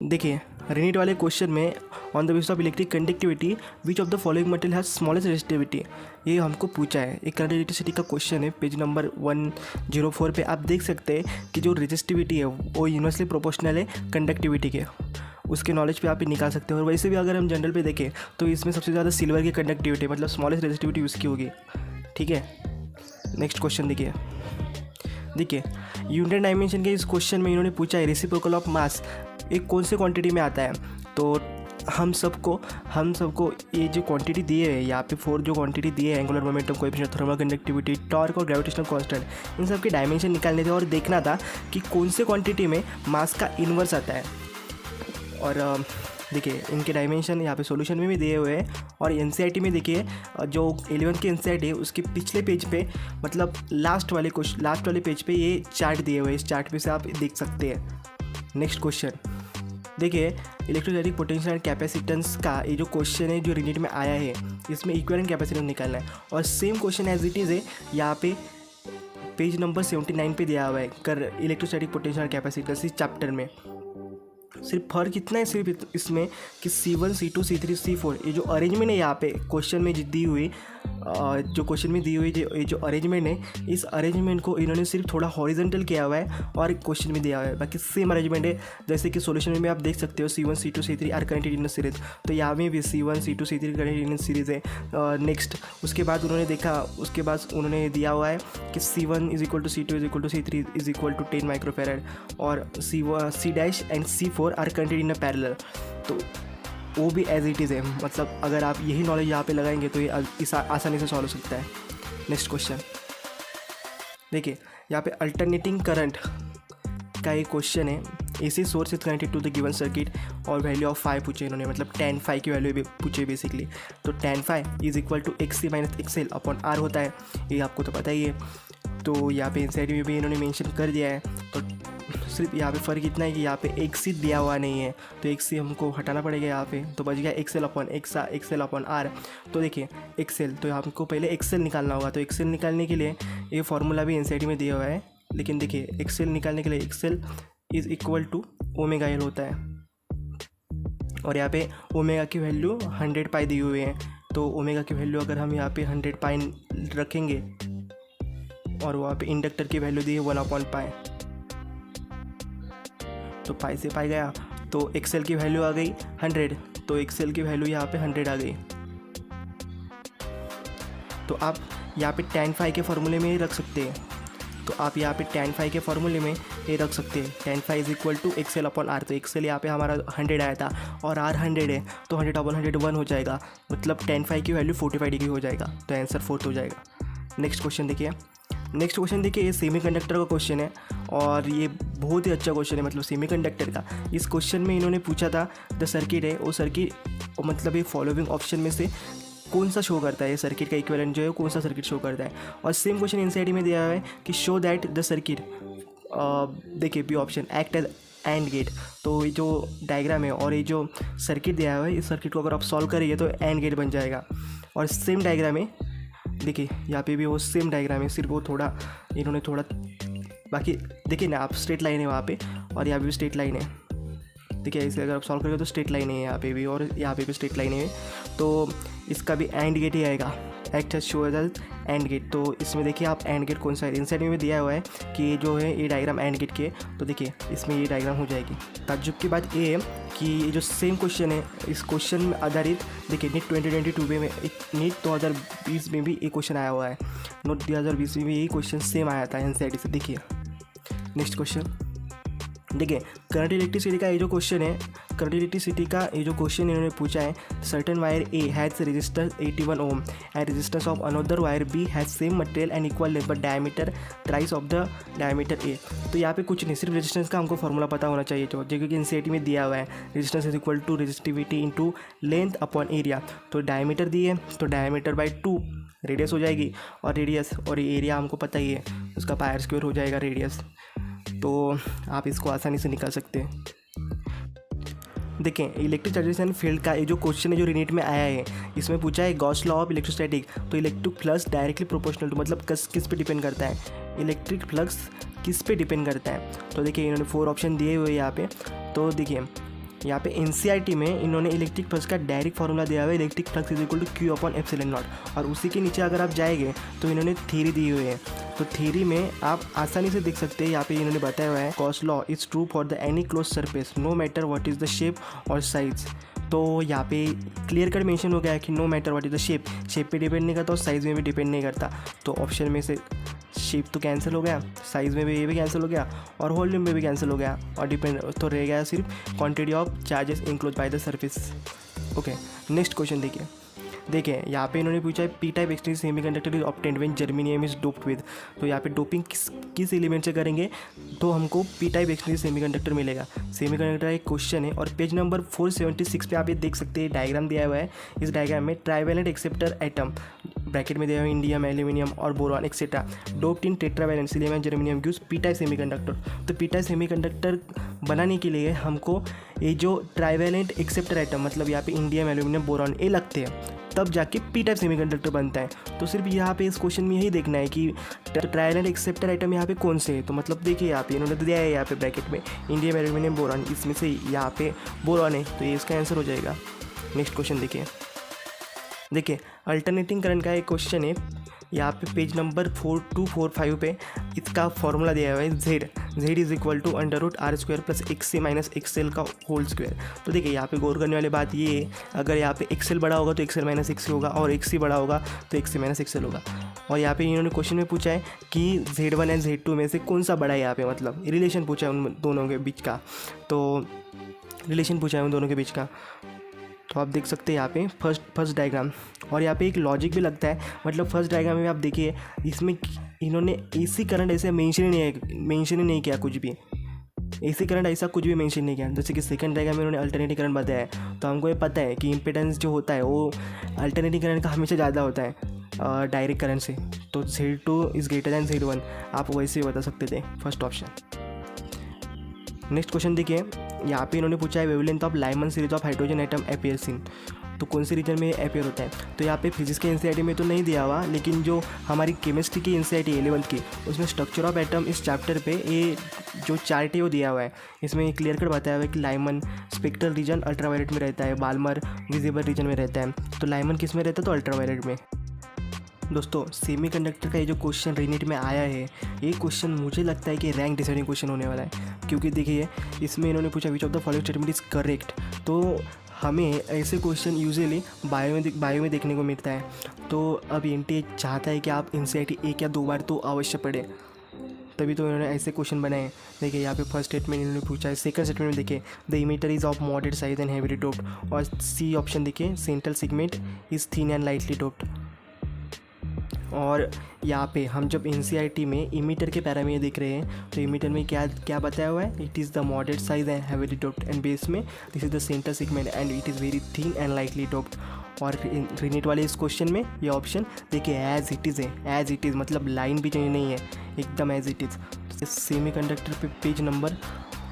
देखिए रीनीट वाले क्वेश्चन में on the basis of electric conductivity which of the following material has smallest resistivity, ये हमको पूछा है। एक करंट इलेक्ट्रिसिटी का क्वेश्चन है, पेज नंबर 104 पे आप देख सकते हैं कि जो रेजिस्टिविटी है वो यूनिवर्सली प्रोपोर्शनल है कंडक्टिविटी के। उसके नॉलेज पे आप निकाल सकते हैं। और वैसे भी अगर हम जनरल पे देखें तो इसमें सबसे ज़्यादा सिल्वर की कंडक्टिविटी मतलब स्मॉलेस्ट रेजिस्टिविटी उसकी होगी। ठीक है, नेक्स्ट क्वेश्चन देखिए यूनिट डायमेंशन के इस क्वेश्चन में इन्होंने पूछा है रेसिप्रोकल ऑफ मास एक कौन से क्वांटिटी में आता है। तो हम सबको ये जो क्वांटिटी दिए है यहाँ पे 4 जो क्वांटिटी दिए है, angular momentum, coefficient, thermal conductivity, torque और ग्रेविटेशनल कांस्टेंट, इन सब के डायमेंशन निकालने थे और देखना था कि कौन से क्वांटिटी में मास का इन्वर्स आता है। और देखिए इनके डायमेंशन यहाँ पे सॉल्यूशन में भी दिए हुए हैं। और एनसीईआरटी में देखिए जो 11th की एनसीईआरटी है उसके पिछले पेज पे मतलब लास्ट वाले पेज पे ये चार्ट दिए हुए हैं। इस चार्ट पे से आप देख सकते हैं। नेक्स्ट क्वेश्चन देखिए इलेक्ट्रोस्टैटिक पोटेंशियल एंड कैपेसिटेंस का ये जो क्वेश्चन है जो रीनीट में आया है, इसमें इक्विवेलेंट कैपेसिटेंस निकालना है। और same question as it is है यहाँ पे पेज नंबर 79 पे दिया हुआ है कर इलेक्ट्रोस्टैटिक पोटेंशियल एंड कैपेसिटेंस इस चैप्टर में। सिर्फ फर्क इतना है सिर्फ इसमें कि C1, C2, C3, C4 ये जो अरेंजमेंट है यहाँ पे क्वेश्चन में दी हुई ये जो अरेंजमेंट है, इस अरेंजमेंट को इन्होंने सिर्फ थोड़ा हॉरिजॉन्टल किया हुआ है और क्वेश्चन में दिया हुआ है। बाकी सेम अरेंजमेंट है जैसे कि सॉल्यूशन में आप देख सकते हो C1, C2, C3 are connected in series. तो यहाँ में भी C1, C2, C3 connected in series है। नेक्स्ट उसके बाद उन्होंने दिया हुआ है कि C1 is equal to C2 is equal to C3 is equal to 10 microfarad और C dash and C4 are connected in a parallel. तो वो भी एज इट इज़ है। मतलब अगर आप यही नॉलेज यहाँ पे लगाएंगे तो ये आसानी से सॉल्व हो सकता है। नेक्स्ट क्वेश्चन देखिए यहाँ पे अल्टरनेटिंग करंट का एक क्वेश्चन है। AC source is connected to the given circuit और वैल्यू ऑफ फाई पूछे इन्होंने, मतलब tan फाई की वैल्यू भी पूछे बेसिकली। तो tan phi is equal to XC minus XL upon R होता है, ये आपको तो पता ही है। तो यहाँ पे एनसीईआरटी में भी इन्होंने मेंशन कर दिया है। तो सिर्फ यहाँ पे फ़र्क इतना है कि यहाँ पे XC दिया हुआ नहीं है, तो XC हमको हटाना पड़ेगा यहाँ पे। तो बच गया XL अपॉन R। तो देखिए XL, तो हमको पहले XL निकालना होगा। तो XL निकालने के लिए ये फार्मूला भी एनसीईआरटी में दिया हुआ है, लेकिन देखिए XL निकालने के लिए XL is equal to omega L होता है। और यहाँ पे ओमेगा की वैल्यू 100 पाई दी हुई है। तो ओमेगा की वैल्यू अगर हम यहाँ पे 100 पाई रखेंगे और वहाँ पे इंडक्टर की वैल्यू दी है 1/पाई, तो पाई से पाई गया तो XL की वैल्यू आ गई 100। तो XL की वैल्यू यहाँ पे 100 आ गई। तो आप यहाँ पे tan फाई के फार्मूले में ही रख सकते हैं। तो आप यहाँ पे tan फाई के फार्मूले में ये रख सकते हैं, tan phi is equal to XL upon R। तो XL यहाँ पे हमारा 100 आया था और R 100 है, तो 100 अपॉन 100 1 हो जाएगा, मतलब tan फाई की वैल्यू 45 डिग्री हो जाएगा। तो आंसर 4 हो जाएगा। नेक्स्ट क्वेश्चन देखिए ये सेमीकंडक्टर का क्वेश्चन है और ये बहुत ही अच्छा क्वेश्चन है, मतलब सेमीकंडक्टर का। इस क्वेश्चन में इन्होंने पूछा था द सर्किट है वो सर्किट मतलब ये फॉलोइंग ऑप्शन में से कौन सा शो करता है, ये सर्किट का इक्विवेलेंट जो है कौन सा सर्किट शो करता है। और सेम क्वेश्चन एनसीईआरटी में दिया हुआ है कि शो दैट द सर्किट, देखिए B option act as and gate. तो ये जो डायग्राम है और ये जो सर्किट दिया हुआ है, इस सर्किट को अगर आप सॉल्व करेंगे तो एंड गेट बन जाएगा। और सेम डायग्राम है, देखिए यहाँ पे भी वो सेम डायग्राम है, सिर्फ वो इन्होंने थोड़ा बाकी देखिए ना आप स्ट्रेट लाइन है वहाँ पे और यहाँ पे भी स्ट्रेट लाइन है। देखिए इसे अगर आप सॉल्व करेंगे तो स्ट्रेट लाइन है यहाँ पे भी और यहाँ पे भी स्ट्रेट लाइन है। तो इसका भी एंड गेट ही आएगा, act show as and gate. तो इसमें देखिए आप एंड गेट कौन सा है, इनसाइड में दिया हुआ है कि जो है ये डायग्राम एंड गेट के। तो देखिए इसमें ये डायग्राम हो जाएगी। ताज्जुब की बात ये है कि ये जो सेम क्वेश्चन है इस क्वेश्चन में आधारित देखिए नीट 2022 में नीट 2020 में भी ये क्वेश्चन आया हुआ है। नोट 2020 में भी यही क्वेश्चन सेम आया था एनसीईआरटी से। देखिए नेक्स्ट क्वेश्चन देखिए करंट इलेक्ट्रिसिटी का ये जो क्वेश्चन इन्होंने पूछा है, certain wire A has resistance 81 ohm and resistance of another wire B has same material and equal length but diameter thrice of the diameter A. तो यहाँ पे कुछ नहीं, सिर्फ रेजिस्टेंस का हमको फॉर्मूला पता होना चाहिए जो क्योंकि एनसीईआरटी में दिया हुआ है, resistance is equal to resistivity into length upon area. तो डायमीटर दी है तो डायमीटर बाई 2 रेडियस हो जाएगी और रेडियस और एरिया हमको पता ही है, उसका पायर स्क्वायर हो जाएगा रेडियस। तो आप इसको आसानी से निकाल सकते हैं। देखें इलेक्ट्रिक चार्जेस एंड फील्ड का ये जो क्वेश्चन है जो रीनीट में आया है, इसमें पूछा है गॉस लॉ ऑफ इलेक्ट्रोस्टैटिक। तो electric flux directly proportional to मतलब किस पे डिपेंड करता है, इलेक्ट्रिक फ्लक्स किस पे डिपेंड करता है। तो देखिए इन्होंने 4 ऑप्शन दिए हुए हैं यहाँ पे। तो देखिए यहाँ पे एनसीईआरटी में इन्होंने इलेक्ट्रिक फ्लक्स का डायरेक्ट फार्मूला दिया हुआ है, electric flux is equal to q upon epsilon naught. और उसी के नीचे अगर आप जाएंगे तो इन्होंने थ्योरी दी हुई है, तो थ्योरी में आप आसानी से देख सकते हैं। यहाँ पे इन्होंने बताया हुआ है Gauss law is true for the any close surface no matter what is the shape और साइज। तो यहाँ पे क्लियर कट मेंशन हो गया है कि no matter what is the shape पे डिपेंड नहीं करता और साइज़ में भी डिपेंड नहीं करता। तो ऑप्शन में से शेप तो कैंसिल हो गया, साइज़ में भी ये भी कैंसिल हो गया और वॉल्यूम में भी कैंसिल हो गया, और डिपेंड तो रह गया सिर्फ quantity of charges enclose by the surface. Okay, next question देखिए यहाँ पे इन्होंने पूछा है P type exchange semiconductor is obtained when germanium is doped with. तो यहाँ पे डोपिंग किस एलिमेंट से करेंगे तो हमको पी टाइप एक्सचेंज सेमीकंडक्टर मिलेगा। सेमीकंडक्टर एक क्वेश्चन है और पेज नंबर 476 पे आप ये देख सकते हैं, डायग्राम दिया हुआ है। इस डायग्राम में ट्राइवेलेंट एक्सेप्टर एटम ब्रैकेट में दिया हुआ है इंडियम, एल्यूमिनियम और boron etcetera doped in tetravalent silicon and germanium gives P type semiconductor. तो पी टाइप सेमीकंडक्टर बनाने के लिए हमको ये जो ट्राइवेलेंट एक्सेप्टर एटम मतलब यहाँ पे इंडियम, एल्यूमिनियम, बोरॉन ये लगते हैं, तब जाके पी टाइप सेमीकंडक्टर बनता है। तो सिर्फ यहाँ पे इस क्वेश्चन में यही देखना है कि ट्राइवेलेंट एक्सेप्टर आइटम यहाँ पे कौन से है। तो मतलब देखिए यहाँ पे इन्होंने दिया है यहाँ पे ब्रैकेट में इंडियम, एल्यूमिनियम, बोरॉन, इसमें से यहाँ पे बोरॉन है तो ये इसका आंसर हो जाएगा। नेक्स्ट क्वेश्चन देखिए अल्टरनेटिंग करंट का एक क्वेश्चन है। यहाँ पे पेज नंबर 4245 पे इसका फॉर्मूला दिया हुआ है z is equal to √r² plus XC minus XL का होल स्क्वायर। तो देखिए यहाँ पे गौर करने वाली बात ये है, अगर यहाँ पे XL बड़ा होगा तो XL माइनस XC होगा और XC बड़ा होगा तो XC माइनस XL होगा। और यहाँ पे इन्होंने क्वेश्चन में पूछा है कि Z1 एंड Z2 में से कौन सा बड़ा है, यहाँ पे मतलब रिलेशन पूछा है उन दोनों के बीच का। तो रिलेशन पूछा है उन दोनों के बीच का, तो आप देख सकते हैं यहाँ पे फर्स्ट डायग्राम। और यहाँ पे एक लॉजिक भी लगता है, मतलब फर्स्ट डायग्राम में आप देखिए इसमें इन्होंने एसी करंट ऐसे मेंशन ही नहीं किया, कुछ भी एसी करंट ऐसा कुछ भी मेंशन नहीं किया। जैसे कि सेकंड डायग्राम में इन्होंने अल्टरनेटिंग करंट बताया है, तो हमको ये पता है कि इम्पीडेंस जो होता है वो अल्टरनेटिंग करंट का हमेशा ज़्यादा होता है डायरेक्ट करंट से। तो Z2 is greater than Z1 आप वैसे ही बता सकते थे, फर्स्ट ऑप्शन। नेक्स्ट क्वेश्चन देखिए यहाँ पे इन्होंने पूछा है wavelength of Lyman series of hydrogen atom appears इन। तो कौन से रीजन में अपीयर होता है, तो यहाँ पे फिजिक्स के एनसीईआरटी में तो नहीं दिया हुआ, लेकिन जो हमारी केमिस्ट्री की एनसीईआरटी 11th की उसमें स्ट्रक्चर ऑफ एटम इस चैप्टर पे ये जो चार्ट है वो दिया हुआ है। इसमें क्लियर कट बताया हुआ है कि लाइमन स्पेक्ट्रल रीजन अल्ट्रावायलेट में रहता है, बाल्मर विजिबल रीजन में रहता है। तो लाइमन किस में रहता है, तो अल्ट्रावायलेट में। दोस्तों सेमीकंडक्टर का ये जो क्वेश्चन रीनीट में आया है, ये क्वेश्चन मुझे लगता है कि रैंक डिसाइडिंग क्वेश्चन होने वाला है, क्योंकि देखिए इसमें इन्होंने पूछा which of the following statement is correct. तो हमें ऐसे क्वेश्चन यूजुअली बायो में देखने को मिलता है। तो अब एनटीए चाहता है कि आप एनसीईआरटी 1 या 2 बार तो अवश्य पढ़ें, तभी तो इन्होंने ऐसे क्वेश्चन बनाए। देखिए यहाँ पे फर्स्ट स्टेटमेंट इन्होंने पूछा है, सेकंड स्टेटमेंट में देखिए the emitter is of moderate size and heavily doped, और सी ऑप्शन देखिए central segment is thin and lightly doped. और यहाँ पे हम जब एनसीईआरटी में इमीटर के पैरामीटर देख रहे हैं तो इमीटर में क्या बताया हुआ है, it is the moderate size and heavily doped, and base में this is the centre segment and it is very thin and lightly doped. और रीनीट वाले इस क्वेश्चन में ये ऑप्शन देखिए एज इट इज़ है, एज इट इज़ मतलब लाइन भी चेंज नहीं है, एकदम एज इट इज़। सेमीकंडक्टर पे पेज नंबर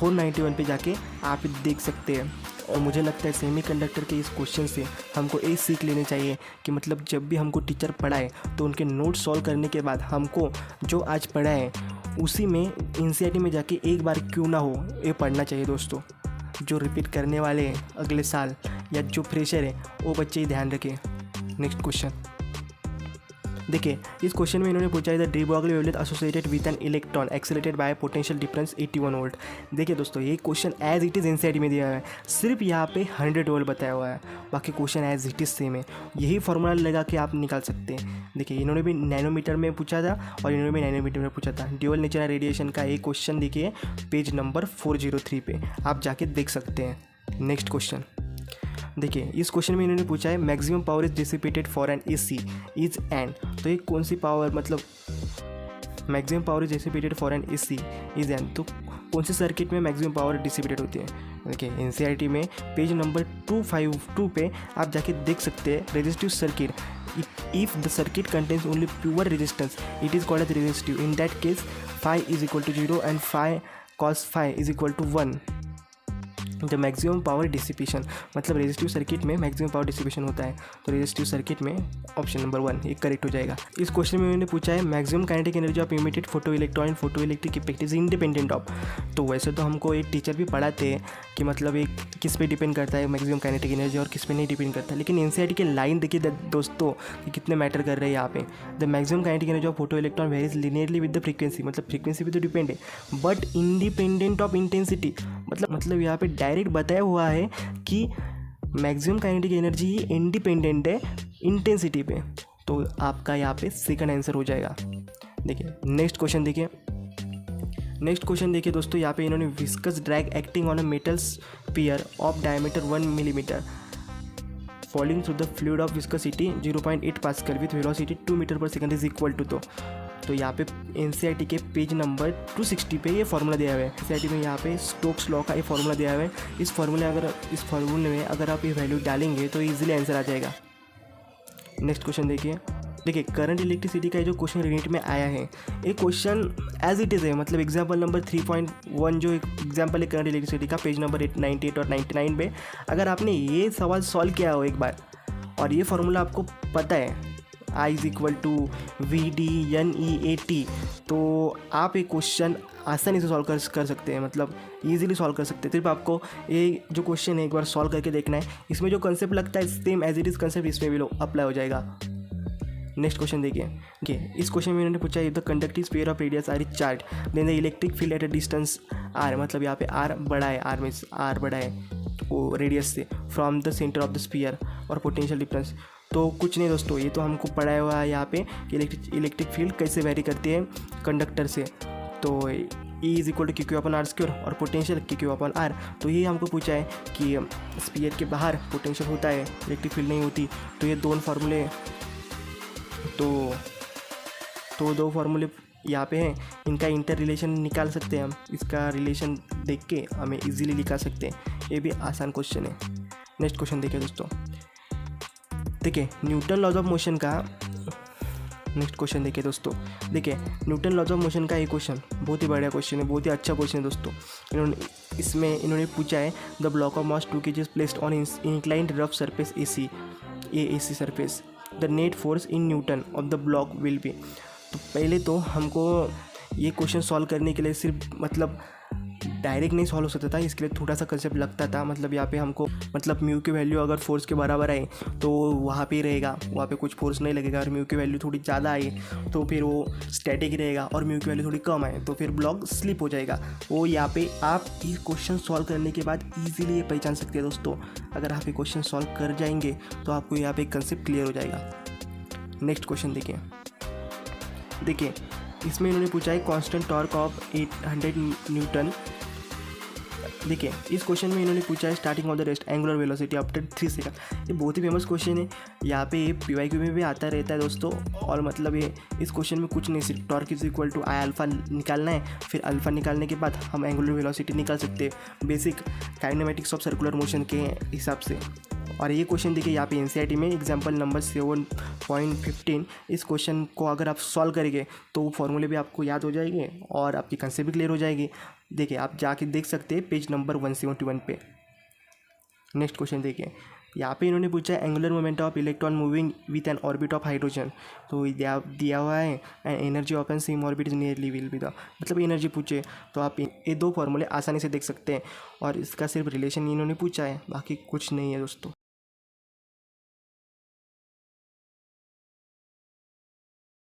491 पे जाके आप देख सकते हैं। और मुझे लगता है सेमीकंडक्टर के इस क्वेश्चन से हमको ये सीख लेनी चाहिए कि मतलब जब भी हमको टीचर पढ़ाए तो उनके नोट्स सॉल्व करने के बाद हमको जो आज पढ़ा है उसी में एनसीईआरटी में जाके एक बार क्यों ना हो ये पढ़ना चाहिए दोस्तों। जो रिपीट करने वाले हैं अगले साल या जो फ्रेशर है वो बच्चे ही ध्यान रखें। नेक्स्ट क्वेश्चन देखिए इस क्वेश्चन में इन्होंने पूछा है the de Broglie wavelength associated with an electron accelerated by potential difference 81 volt. देखिए दोस्तों ये question as it is NCERT में दिया हुआ है, सिर्फ यहाँ पे 100 वोल्ट बताया हुआ है, बाकी question as it is same है। यही फॉर्मूला लगा के आप निकाल सकते हैं। देखिए इन्होंने भी नैनोमीटर में पूछा था और इन्होंने भी नैनोमीटर में पूछा था। ड्यूअल नेचर रेडिएशन का एक क्वेश्चन देखिए पेज नंबर 403 पे आप जाके देख सकते हैं। नेक्स्ट क्वेश्चन देखिए इस क्वेश्चन में इन्होंने पूछा है maximum power is dissipated for an AC is and. तो ये कौन सी पावर मतलब maximum power is dissipated for an AC is and, तो कौन से सर्किट में मैक्सिमम पावर डिसिपेटेड होती है। देखिए एनसीईआरटी में पेज नंबर 252 पे आप जाके देख सकते हैं resistive circuit. If the circuit contains only pure resistance it is called as resistive. In that case phi is equal to 0 and phi cos phi is equal to 1। The maximum power dissipation, मतलब resistive circuit में maximum power dissipation होता है, तो resistive circuit में option number 1 ये correct हो जाएगा। इस क्वेश्चन में मैंने पूछा है maximum kinetic energy of emitted photo electron and photo electric effect is independent of. तो वैसे तो हमको एक टीचर भी पढ़ाते हैं कि मतलब एक किस पे डिपेंड करता है मैक्सिमम काइनेटिक एनर्जी और किस पे नहीं डिपेंड करता, लेकिन एनसीईआरटी के लाइन देखिए दोस्तों कि कितने मैटर कर रहे हैं यहाँ पे। The maximum kinetic energy of photo electron varies linearly with the frequency, मतलब फ्रीक्वेंसी पे तो डिपेंड है बट इंडिपेंडेंट ऑफ इंटेंसिटी, मतलब यहाँ पे डायरेक्ट बताया हुआ है कि मैक्सिमम काइनेटिक एनर्जी ही इंडिपेंडेंट है इंटेंसिटी पे, तो आपका यहाँ पे सेकंड आंसर हो जाएगा। देखिए नेक्स्ट क्वेश्चन देखिए दोस्तों, यहाँ पे इन्होंने viscous drag acting on a metal sphere of diameter 1 millimetre falling through the fluid of viscosity 0.8 pascal with velocity 2 metre per second is equal to. तो यहाँ पे एनसीईआरटी के पेज नंबर 260 पे ये फार्मूला दिया हुआ है। एनसीईआरटी में यहाँ पे स्टोक्स लॉ का ये फार्मूला दिया हुआ है। इस फार्मूले में अगर आप ये वैल्यू डालेंगे तो इजीली आंसर आ जाएगा। नेक्स्ट क्वेश्चन देखिए करंट इलेक्ट्रिसिटी का जो क्वेश्चन यूनिट में आया है, ये क्वेश्चन एज इट इज़ है, मतलब एग्जाम्पल नंबर 3.1 जो एग्जाम्पल है करंट इलेक्ट्रिसिटी का पेज नंबर 98 और 99 पे अगर आपने ये सवाल सॉल्व किया हो एक बार और ये फार्मूला आपको पता है I is equal to VD/NE/AT, तो आप ये क्वेश्चन आसानी से सॉल्व कर सकते हैं, मतलब ईजिली सॉल्व कर सकते हैं। सिर्फ आपको ये जो क्वेश्चन है एक बार सॉल्व करके देखना है, इसमें जो कंसेप्ट लगता है same as it is concept इसमें भी अप्लाई हो जाएगा। नेक्स्ट क्वेश्चन देखिए इस क्वेश्चन में इन्होंने पूछा if the conductive sphere of radius R is charge then the electric field at a distance r, मतलब यहाँ पे r बड़ा है, r में r बड़ा है वो रेडियस से from the centre of the sphere और पोटेंशियल डिफरेंस। तो कुछ नहीं दोस्तों, ये तो हमको पढ़ाया हुआ है यहाँ पे इलेक्ट्रिक फील्ड कैसे वेरी करती है कंडक्टर से। तो E is equal to QQ/R² और पोटेंशियल QQ/R। तो ये हमको पूछा है कि स्फीयर के बाहर पोटेंशियल होता है, इलेक्ट्रिक फील्ड नहीं होती। तो ये दोनों फार्मूले तो दो फार्मूले यहाँ पे हैं, इनका इंटर रिलेशन निकाल सकते हैं हम। इसका रिलेशन देख के हमें इजीली निकाल सकते हैं, ये भी आसान क्वेश्चन है। नेक्स्ट क्वेश्चन देखिए दोस्तों, न्यूटन लॉज ऑफ मोशन का नेक्स्ट क्वेश्चन देखिए दोस्तों, न्यूटन लॉज ऑफ मोशन का ये क्वेश्चन बहुत ही बढ़िया क्वेश्चन है, बहुत ही अच्छा क्वेश्चन है दोस्तों। इन्होंने पूछा है the block of mass 2 kg is placed on inclined rough surface AC surface, the net force in newton of the block will be. तो पहले तो हमको ये क्वेश्चन सॉल्व करने के लिए सिर्फ मतलब डायरेक्ट नहीं सॉल्व हो सकता था, इसके लिए थोड़ा सा कंसेप्ट लगता था। मतलब यहाँ पे हमको मतलब म्यू की वैल्यू अगर फोर्स के बराबर आए तो वहाँ पे रहेगा, वहाँ पे कुछ फोर्स नहीं लगेगा। और म्यू की वैल्यू थोड़ी ज़्यादा आई तो फिर वो स्टैटिक रहेगा, और म्यू की वैल्यू थोड़ी कम आए तो फिर ब्लॉक स्लिप हो जाएगा। वो यहाँ पे आप ये क्वेश्चन सॉल्व करने के बाद ईजिली ये पहचान सकते हैं दोस्तों। अगर आप ये क्वेश्चन सॉल्व कर जाएंगे तो आपको यहाँ पे कंसेप्ट क्लियर हो जाएगा। नेक्स्ट क्वेश्चन देखिए इसमें इन्होंने पूछा है कांस्टेंट टॉर्क ऑफ 800 न्यूटन। देखिए इस क्वेश्चन में इन्होंने पूछा है starting of the rest angular velocity after 3 second. ये बहुत ही फेमस क्वेश्चन है, यहाँ पे PYQ में भी आता रहता है दोस्तों। और मतलब ये इस क्वेश्चन में कुछ नहीं, सिर्फ torque is equal to I alpha निकालना है, फिर अल्फा निकालने के बाद हम एंगुलर वेलोसिटी निकाल सकते हैं basic kinematics of circular motion के हिसाब से। और ये क्वेश्चन देखिए यहाँ पे एनसीईआरटी में एग्जाम्पल नंबर 7.15, इस क्वेश्चन को अगर आप सॉल्व करेंगे तो वो फॉर्मूले भी आपको याद हो जाएंगे और आपकी कंसेप्ट भी क्लियर हो जाएगी। देखिए आप जाके देख सकते हैं पेज नंबर 171 पे। नेक्स्ट क्वेश्चन देखिए यहाँ पे इन्होंने पूछा है angular moment of electron moving with an orbit of hydrogen. तो दिया हुआ है and energy of an same orbit is nearly will be the, मतलब एनर्जी पूछे तो आप ये दो फॉर्मूले आसानी से देख सकते हैं। और इसका सिर्फ रिलेशन इन्होंने पूछा है, बाकी कुछ नहीं है दोस्तों।